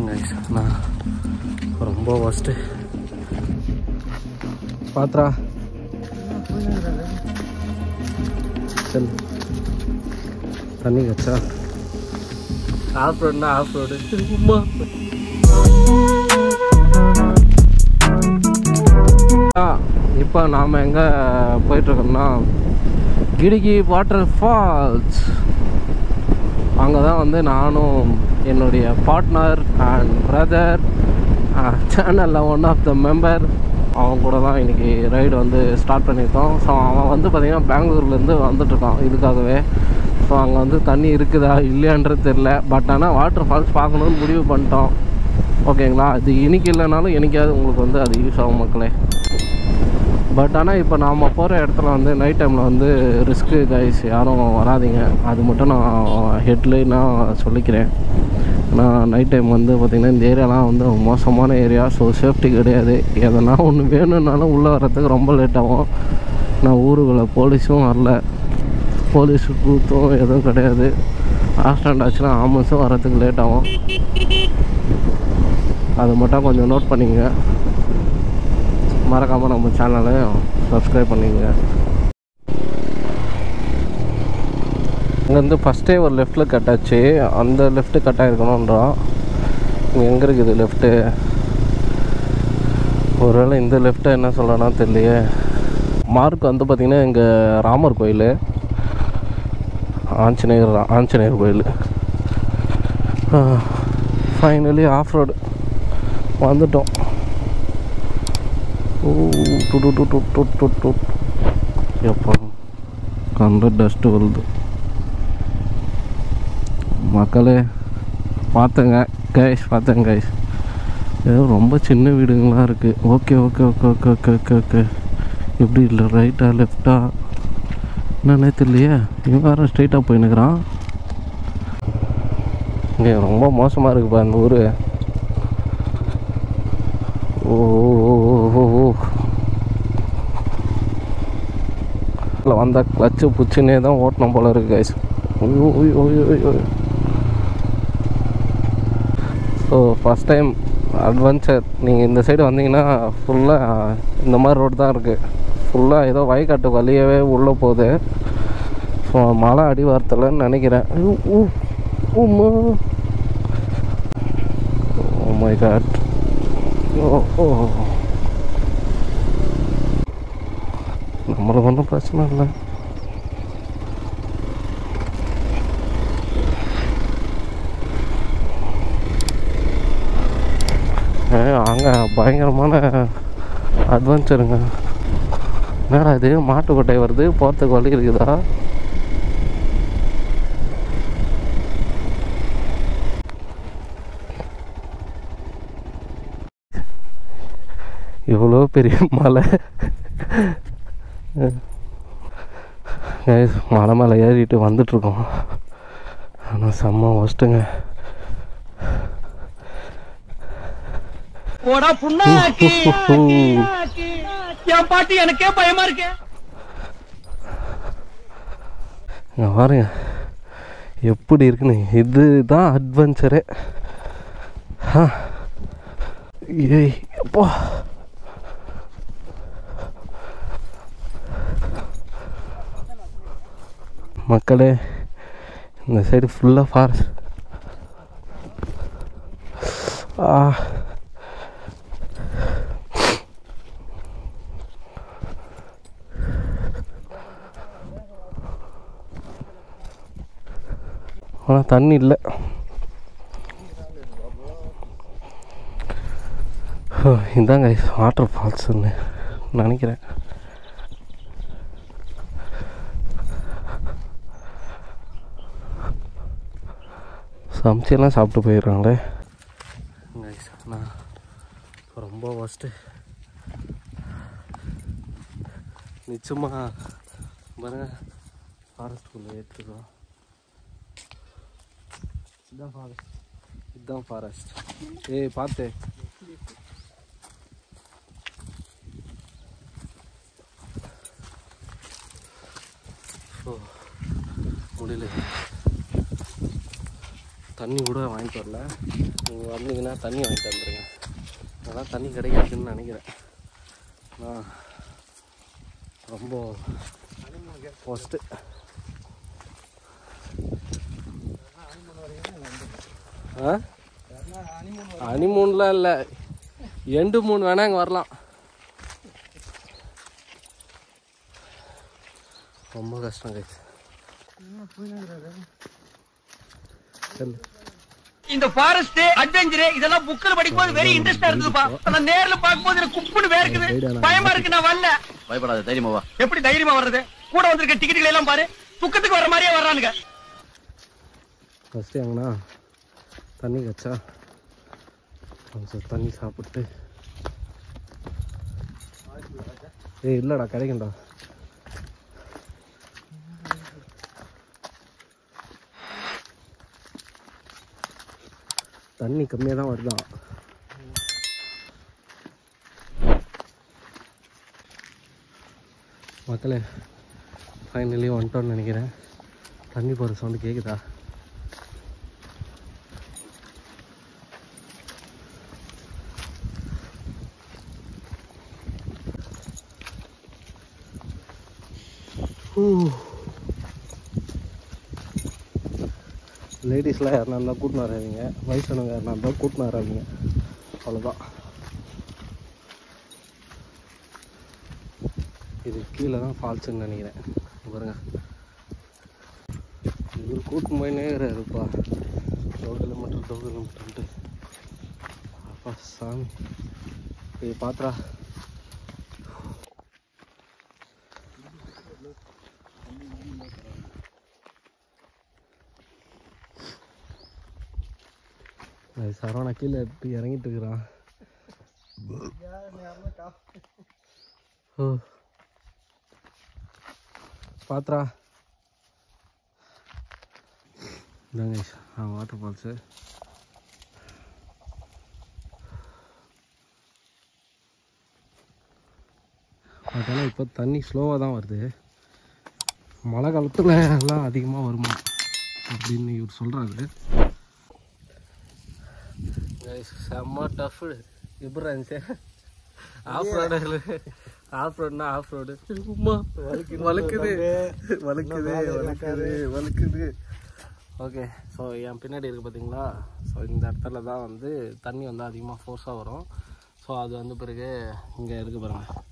Guys நான் ரொம்ப first Patra சரி தண்ணி கச்சா ஆஃப் ரோடுனா ஆஃப் ரோடு சும்மா இப்போ நாம் எங்கே போயிட்டுருக்கோம்னா கிடிகி வாட்டர் ஃபால்ஸ். அங்கே தான் வந்து நானும் என்னுடைய பார்ட்னர் அண்ட் பிரதர் சேனலில் ஒன் ஆஃப் த மெம்பர் அவன் கூட தான் இன்றைக்கி ரைடு வந்து ஸ்டார்ட் பண்ணியிருக்கோம். ஸோ அவன் வந்து பார்த்திங்கன்னா பெங்களூர்லேருந்து வந்துட்டுருக்கான் இதுக்காகவே. ஸோ அங்கே வந்து தண்ணி இருக்குதா இல்லையான்றது தெரில. பட் ஆனால் வாட்டர் ஃபால்ஸ் பார்க்கணுன்னு முடிவு பண்ணிட்டோம். ஓகேங்களா, அது இன்றைக்கி இல்லைனாலும் என்னைக்காவது உங்களுக்கு வந்து அது யூஸ் ஆகும் மக்களே. பட் ஆனால் இப்போ நாம் போகிற இடத்துல வந்து நைட் டைமில் வந்து ரிஸ்க்கு கைஸ், யாரும் வராதிங்க. அது மட்டும் நான் ஹெட்லைனாக சொல்லிக்கிறேன். நான் நைட் டைம் வந்து பார்த்திங்கன்னா இந்த ஏரியாலாம் வந்து மோசமான ஏரியா. ஸோ சேஃப்டி கிடையாது. எதனா ஒன்று வேணும்னாலும் உள்ளே வர்றதுக்கு ரொம்ப லேட் ஆகும். நான் ஊருக்குள்ளே போலீஸும் வரல, போலீஸ் கூத்தும் எதுவும் கிடையாது. ஆக்சிடெண்ட் ஆச்சுன்னா ஆம்புலன்ஸும் வர்றதுக்கு லேட் ஆகும். அது மட்டும் கொஞ்சம் நோட் பண்ணிங்க. மறக்காமல் நம்ம சேனலையும் சப்ஸ்கிரைப் பண்ணிங்க. இங்கேருந்து ஃபஸ்ட்டே ஒரு லெஃப்ட்டில் கட்டாச்சு. அந்த லெஃப்ட்டு கட்டாக இருக்கணுன்றான். இங்கே எங்கே இருக்குது லெஃப்ட்டு? ஒருவேளை இந்த லெஃப்ட்டை என்ன சொல்கிறேன்னா தெரியலையே. மார்க் வந்து பார்த்திங்கன்னா இங்கே ராமர் கோயில், ஆஞ்சநேயர் கோயில். ஃபைனலி ஆஃப் ரோடு வந்துட்டோம். எப்போ கண்ட டஸ்ட்டு வருது மக்களே. பார்த்தேங்க கைஸ், ஏதோ ரொம்ப சின்ன வீடுங்களாம் இருக்குது. Okay okay okay okay okay okay okay எப்படி இல்லை, ரைட்டா லெஃப்டா என்னன்னே தெரியலையே. இவன் வேறு ஸ்ட்ரைட்டாக போயின்னுக்கிறான். இங்கே ரொம்ப மோசமாக இருக்குப்பா இந்த ஊர். ஓ வந்த கிளச்சு புச்சுன்னே தான் ஓட்டணும் போல இருக்கு guys. So first time adventure நீங்கள் இந்த சைடு வந்தீங்கன்னா ஃபுல்லாக இந்த மாதிரி ரோடு தான் இருக்குது. ஃபுல்லாக ஏதோ வயக்காட்டு வழியவே உள்ளே போகுது. ஸோ மழை அடி வார்த்தலன்னு நினைக்கிறேன். Oh my God. ஓ நம்மளுக்கு ஒன்றும் பிரச்சனை இல்லை. அங்கே பயங்கரமான அட்வென்ச்சருங்க. என்னடா இது, மாட்டுக்கொட்டை வருது, போகிறதுக்கு வழி இருக்குதா? இவ்வளோ பெரிய மலை. மலை மேலே ஏறிட்டு வந்துட்ருக்கோம். ஆனால் செம்ம ஒஸ்ட்டுங்க. என் பாட்டி எனக்கே பயமா இருக்கு. பாருங்க எப்படி இருக்குன்னு. இதுதான் அட்வென்ச்சரு. ஏய் அப்பா, மக்களே இந்த சைடு ஃபுல்லாக ஃபாரஸ்ட். ஆனால் தண்ணி இல்லை. இதாங்க வாட்டர் ஃபால்ஸ்ன்னு நினைக்கிறேன். சமைச்செல்லாம் சாப்பிட்டு போயிடுறாங்களே. நான் ரொம்ப ஃபஸ்ட்டு நிச்சயமாக பாருங்க ஃபாரஸ்ட்டுக்குள்ளே ஏற்றுக்கோம். இதுதான் ஃபாரஸ்ட். ஏய் பார்த்து முடியல. தண்ணி கூட வாங்கிட்டு வரல. நீங்கள் வந்தீங்கன்னா தண்ணி வாங்கிட்டு வந்துடுங்க. அதான் தண்ணி கிடைக்காதுன்னு நினைக்கிறேன். ஆனால் ரொம்ப ஃபஸ்ட்டு ஹனிமூன்லாம் இல்லை, எண்டு 3 வேணா இங்கே வரலாம். ரொம்ப கஷ்டம் கைஸ். இந்த ஃபாரஸ்ட் அட்வென்ச்சர் இதெல்லாம் புக்ல படிக்கும்போது வெரி இன்ட்ரெஸ்டா இருக்குதுப்பா. நான் நேர்ல பாக்கும்போது எனக்கு குப்புன்னு வேர்க்குது, பயமா இருக்கு. நான் வரல. பயப்படாத, தைரியமா வா. எப்படி தைரியமா வர்றது? கூட வந்திருக்க டிக்கெட்டுகளை எல்லாம் பாரு, துக்கத்துக்கு வர மாதிரியே வர்றானுங்க. ஃபஸ்ட்டு எங்கன்னா தண்ணி கச்சா கொஞ்சம் தண்ணி சாப்பிட்டு. இல்லைடா கிடைக்கும்டா. தண்ணி கம்மியாக தான் வருதான். மக்களே ஃபைனலி வந்துட்டோன்னு நினைக்கிறேன். தண்ணி போகிற சவுண்டு கேட்குதா? லேடிஸ்லாம் யாருனா இருந்தால் கூட்டின்னு வராதிங்க, வயசானவங்க யாருனா இருந்தால் கூட்டின்னு வராதிங்க, அவ்வளோதான். இது கீழே தான் ஃபால்ஸுன்னு நினைக்கிறேன். பாருங்க, இது கூட்டின்னு போயினே இருப்பா. 2 கிலோமீட்டர்ன்ட்டு. அப்பா சாமி, இது பாத்திரா. சரவணா கீழே எப்படி இறங்கிட்டு இருக்கிறான். ஓ பாத்ரா இதாங்க வாட்டர் ஃபால்ஸு. அதனால் இப்போ தண்ணி ஸ்லோவாக தான் வருது. மழை காலத்தில் எல்லாம் அதிகமாக வருமா அப்படின்னு இவர் சொல்கிறாரு. செம்ம டஃபு இப்படி இருந்துச்சு. ஆஃப் ரோடுனா ஆஃப் ரோடு வலுக்குது. ஓகே, ஸோ என் பின்னாடி இருக்குது பார்த்தீங்களா? ஸோ இந்த இடத்துல தான் வந்து தண்ணி வந்து அதிகமாக ஃபோர்ஸாக வரும். ஸோ அது வந்து பிறகு இங்கே இருக்குது பாருங்கள்,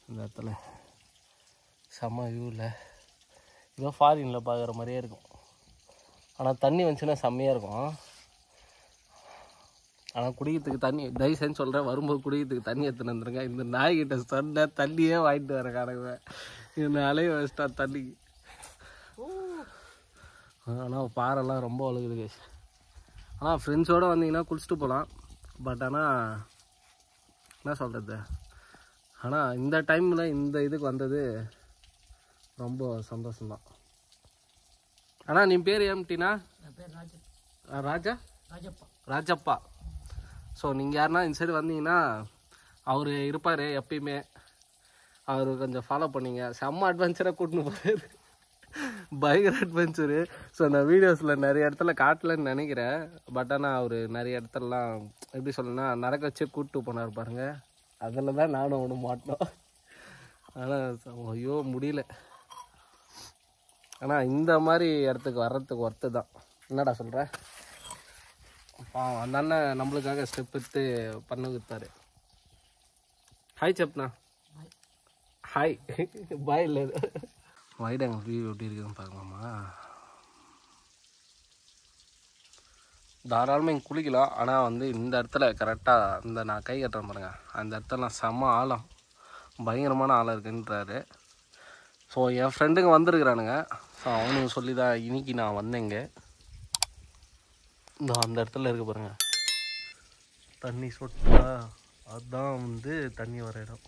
இந்த இடத்துல செம்ம வியூவில் இதோ ஃபாரினில் பார்க்குற மாதிரியே இருக்கும். ஆனால் தண்ணி வந்துச்சுன்னா செம்மையாக இருக்கும். ஆனால் குடிக்கிறதுக்கு தண்ணி தயவு செஞ்சு சொல்கிறேன், வரும்போது குடிக்கிறதுக்கு தண்ணி எடுத்துன்னு வந்துருங்க. இந்த நாய்கிட்ட சொன்ன தண்ணியே வாங்கிட்டு வர கணக்கு இந்த அலைய வச்சிட்டா தண்ணி. ஆனால் பாறைல்லாம் ரொம்ப வழுகுது. ஆனால் ஃப்ரெண்ட்ஸோடு வந்தீங்கன்னா குளிச்சுட்டு போகலாம். பட் ஆனால் என்ன சொல்கிறது, ஆனால் இந்த டைமில் இந்த இதுக்கு வந்தது ரொம்ப சந்தோஷம்தான். ஆனால் நீ பேர் ஏம்ட்டினா? ராஜப்பா. ஸோ நீங்கள் யாருன்னா இந்த சைடு வந்தீங்கன்னா அவர் இருப்பார் எப்பயுமே. அவர் கொஞ்சம் ஃபாலோ பண்ணிங்க. செம்ம அட்வென்ச்சராக கூட்டின்னு போகிறார், பயங்கர அட்வென்ச்சரு. ஸோ நான் வீடியோஸில் நிறைய இடத்துல காட்டலன்னு நினைக்கிறேன். பட் ஆனால் அவர் நிறைய இடத்துலலாம் எப்படி சொல்லணும்னா நடக்க வச்சு கூப்பிட்டு போனார் பாருங்கள். அதில் தான் நானும் ஒன்று மாட்டோம். ஆனால் ஐயோ முடியல. ஆனால் இந்த மாதிரி இடத்துக்கு வர்றதுக்கு ஒர்த்து தான். என்னடா சொல்கிற? அந்த அண்ணன் நம்மளுக்காக ஸ்டெப் எடுத்து பண்ண கொடுத்தாரு. ஹாய் சப்னா. Hi bye. இல்லை வைடாங்க வியூ எப்படி இருக்குதுன்னு பார்க்கலாமா? தாராளமாக இங்கே குளிக்கலாம். ஆனால் வந்து இந்த இடத்துல கரெக்டாக இந்த நான் கை கட்டுறேன் பாருங்க, அந்த இடத்துல செம்ம ஆழம், பயங்கரமான ஆழம் இருக்குன்றாரு. ஸோ என் ஃப்ரெண்டுங்க வந்திருக்கிறானுங்க. ஸோ அவனுங்க சொல்லி தான் இன்னைக்கு நான் வந்தேங்க. இந்த அந்த இடத்துல இருக்கு பாருங்க தண்ணி சொட்டா, அதுதான் வந்து தண்ணி வர இடம்.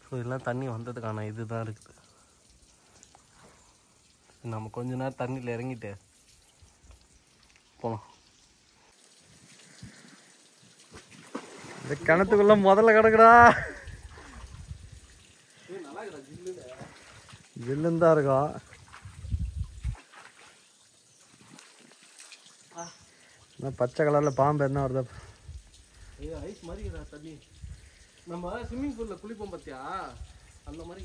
ஸோ இதெல்லாம் தண்ணி வந்ததுக்கான இது தான் இருக்குது. நம்ம கொஞ்ச நேரம் தண்ணியில் இறங்கிட்டு போகலாம். இந்த கிணத்துக்குள்ள முதல்ல கிடக்குடா, ஜில்லுன்னு தான் இருக்கும். பச்சை கலரில் பாம்பு என்ன வருதா? ஐயோ ஐஸ் மாதிரி தண்ணி. நம்ம ஸ்விம்மிங் பூலில் குளிப்போம் பார்த்தியா, அந்த மாதிரி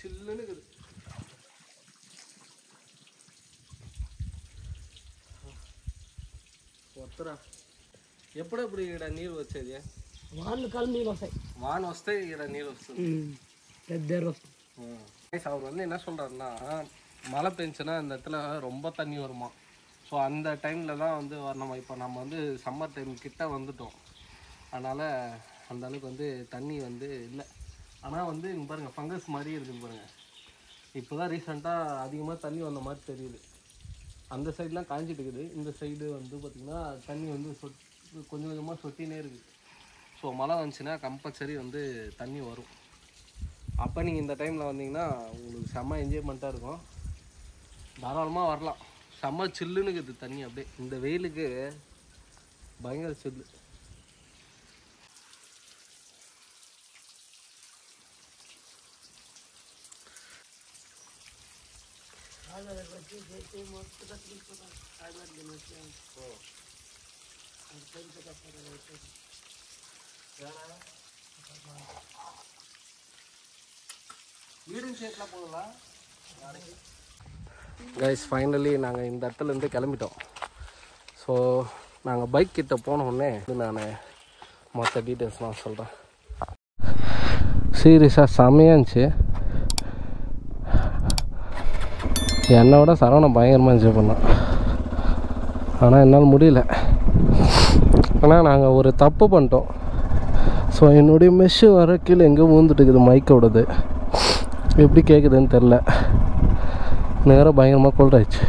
சில்லுன்னு இருக்குது. ஒருத்தரா ఎప్పుడు ఇప్పుడు ఇక్కడ నీరు వచ్చేది? వాన కాలం నీళ్ళు వస్తాయి. వాన వస్తే ఇక్కడ నీరు వస్తుంది. పెద్ద వస్తుంది. அவர் வந்து என்ன சொல்கிறாருன்னா, மழை பெஞ்சுன்னா இந்த இடத்துல ரொம்ப தண்ணி வருமா. ஸோ அந்த டைமில் தான் வந்து நம்ம இப்போ நம்ம வந்து சம்மர் டைம் கிட்ட வந்துட்டோம். அதனால் அந்த அளவுக்கு வந்து தண்ணி வந்து இல்லை. ஆனால் வந்து இங்கே பாருங்கள் ஃபங்கஸ் மாதிரி இருக்குது பாருங்கள். இப்போ தான் ரீசெண்டாக அதிகமாக தண்ணி வந்த மாதிரி தெரியுது. அந்த சைட்லாம் காஞ்சிட்டு இருக்குது. இந்த சைடு வந்து பார்த்திங்கன்னா தண்ணி வந்து கொஞ்சம் கொஞ்சமாக சொட்டினே இருக்குது. ஸோ மழை வந்துச்சுன்னா கம்பல்சரி வந்து தண்ணி வரும். அப்போ நீங்கள் இந்த டைமில் வந்தீங்கன்னா உங்களுக்கு செம்ம என்ஜாய்மெண்ட்டாக இருக்கும். தாராளமாக வரலாம். செம்ம சில்லுன்னு இருக்குது தண்ணி. அப்படியே இந்த வெயிலுக்கு பயங்கர சில்லு. கைஸ் ஃபைனலி நாங்கள் இந்த இடத்துலேருந்து கிளம்பிட்டோம். ஸோ நாங்கள் பைக் கிட்ட போனோடனே நான் மொத்த டீட்டெயில்ஸ்லாம் சொல்கிறேன். சீரியஸாக செம்மையாக இருந்துச்சு. என்னை விட சரவணன் பயங்கரமாக என்ஜாய் பண்ணோம். ஆனால் என்னால் முடியல. ஆனால் நாங்கள் ஒரு தப்பு பண்ணிட்டோம். ஸோ என்னுடைய மெஷ்ஷு வர கீழே எங்கே ஊந்துட்டு இருக்குது மைக்கோடது. எப்படி கேட்குதுன்னு தெரில. நேரம் பயங்கரமாக கோல்ட் ஆயிடுச்சு.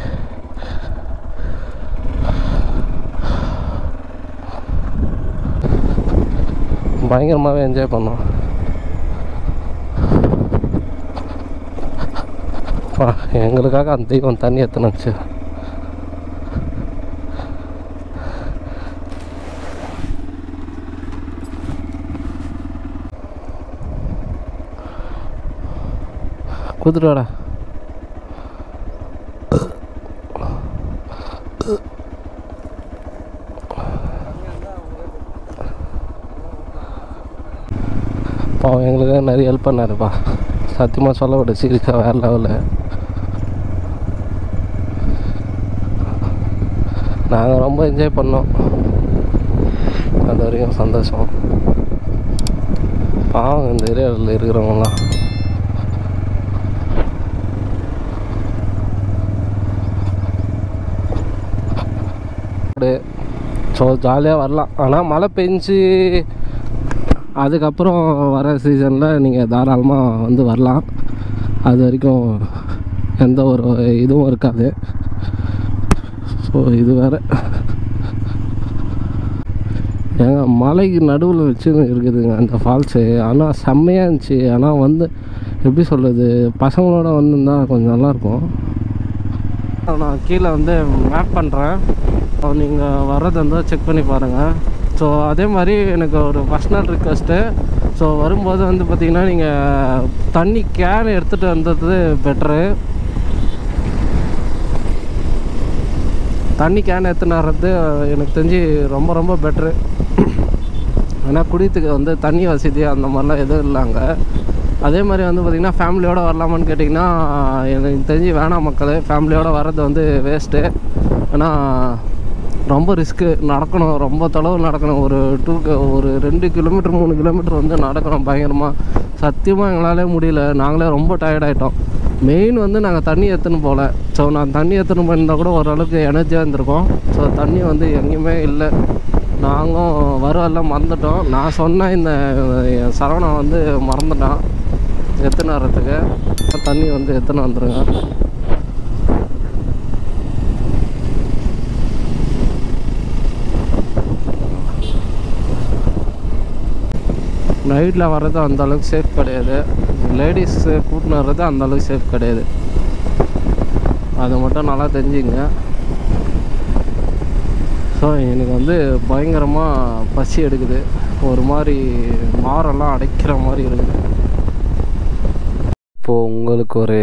பயங்கரமாகவே என்ஜாய் பண்ணோம். எங்களுக்காக அந்த தெய்வம் தண்ணி எத்தனைச்சு. குதிரைடா பாவம் எங்களுக்கு நிறைய ஹெல்ப் பண்ணாருப்பா. சத்தியமாக சொல்ல விட சீரியஸாக வேறு லெவலில். நாங்கள் ரொம்ப என்ஜாய் பண்ணோம். அது வரைக்கும் சந்தோஷம். பாவம் இந்த ஏரியாவில் இருக்கிறவங்களாம். ஸோ ஜாலியாக வரலாம். ஆனால் மழை பெஞ்சு அதுக்கப்புறம் வர சீசனில் நீங்கள் தாராளமாக வந்து வரலாம். அது வரைக்கும் எந்த ஒரு இதுவும் இருக்காது. ஸோ இது வேறு ஏங்க மலைக்கு நடுவில் வச்சு இருக்குதுங்க அந்த ஃபால்ஸு. ஆனால் செம்மையாக இருந்துச்சு. ஆனால் வந்து எப்படி சொல்கிறது, பசங்களோட வந்துருந்தால் கொஞ்சம் நல்லாயிருக்கும். நான் கீழே வந்து மேப் பண்ணுறேன். நீங்கள் வர்றது இருந்தால் செக் பண்ணி பாருங்கள். ஸோ அதே மாதிரி எனக்கு ஒரு பர்சனல் ரிக்வெஸ்ட்டு. ஸோ வரும்போது வந்து பார்த்திங்கன்னா நீங்கள் தண்ணி கேன் எடுத்துகிட்டு வந்தது பெட்ரு. தண்ணி கேன் எடுத்துன்னு வர்றது எனக்கு தெரிஞ்சு ரொம்ப ரொம்ப பெட்ரு. ஏன்னா குடித்துக்கு வந்து தண்ணி வசதி அந்த மாதிரிலாம் எதுவும் இல்லைங்க. அதே மாதிரி வந்து பார்த்திங்கன்னா ஃபேமிலியோடு வரலாமான்னு கேட்டிங்கன்னா எனக்கு தெரிஞ்சு வேணாம் மக்கள். ஃபேமிலியோடு வர்றது வந்து வேஸ்ட்டு. ஏன்னா ரொம்ப ரிஸ்க்கு. நடக்கணும், ரொம்ப தொலைவு நடக்கணும். ஒரு 2 கிலோமீட்டர் 3 கிலோமீட்டர் வந்து நடக்கணும் பயங்கரமாக. சத்தியமாக எங்களாலே முடியல. நாங்களே ரொம்ப டயர்டாயிட்டோம். மெயின் வந்து நாங்கள் தண்ணி எடுத்துன்னு போகல. ஸோ நான் தண்ணி எடுத்துன்னு போயிருந்தால் கூட ஓரளவுக்கு எனர்ஜியாக இருந்திருக்கோம். ஸோ தண்ணி வந்து எங்கேயுமே இல்லை. நாங்களும் வரவெல்லாம் மறந்துட்டோம். நான் சொன்னேன், இந்த சரவணன் வந்து மறந்துட்டான் எடுத்துன்னு வர்றதுக்கு. தண்ணி வந்து எடுத்துன்னு வந்துடுங்க. நைட்டில் வர்றது அந்தளவுக்கு சேஃப் கிடையாது. லேடிஸு கூட்டின்னு வர்றது அந்தளவுக்கு சேஃப் கிடையாது. அது மட்டும் நல்லா தெரிஞ்சுங்க. ஸோ எனக்கு வந்து பயங்கரமாக பசி எடுக்குது. ஒரு மாதிரி மாரெல்லாம் அடைக்கிற மாதிரி இருக்குது. இப்போது உங்களுக்கு ஒரு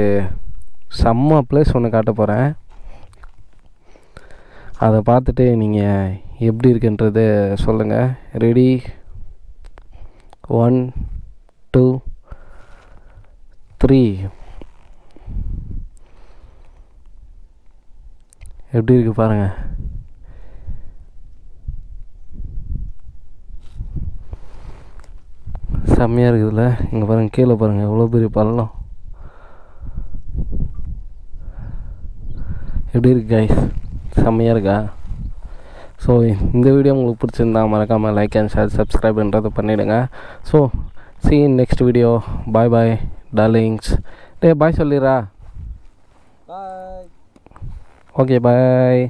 செம்ம பிளேஸ் ஒன்று காட்ட போகிறேன். அதை பார்த்துட்டு நீங்கள் எப்படி இருக்குன்றதை சொல்லுங்கள். ரெடி, 1 2 3. எப்படி இருக்கு பாருங்கள். செம்மையாக இருக்குதுல்ல. இங்கே பாருங்கள், கீழே பாருங்கள் எவ்வளோ பெரிய பள்ளம். எப்படி இருக்கு கைஸ்? செம்மையாக இருக்கா? ஸோ இந்த வீடியோ உங்களுக்கு பிடிச்சிருந்தா மறக்காமல் லைக் அண்ட் ஷேர் சப்ஸ்கிரைப்ன்றதை பண்ணிவிடுங்க. So see you in next video. Bye bye darlings. டே பாய் சொல்லிடுறா. பாய். ஓகே பாய்.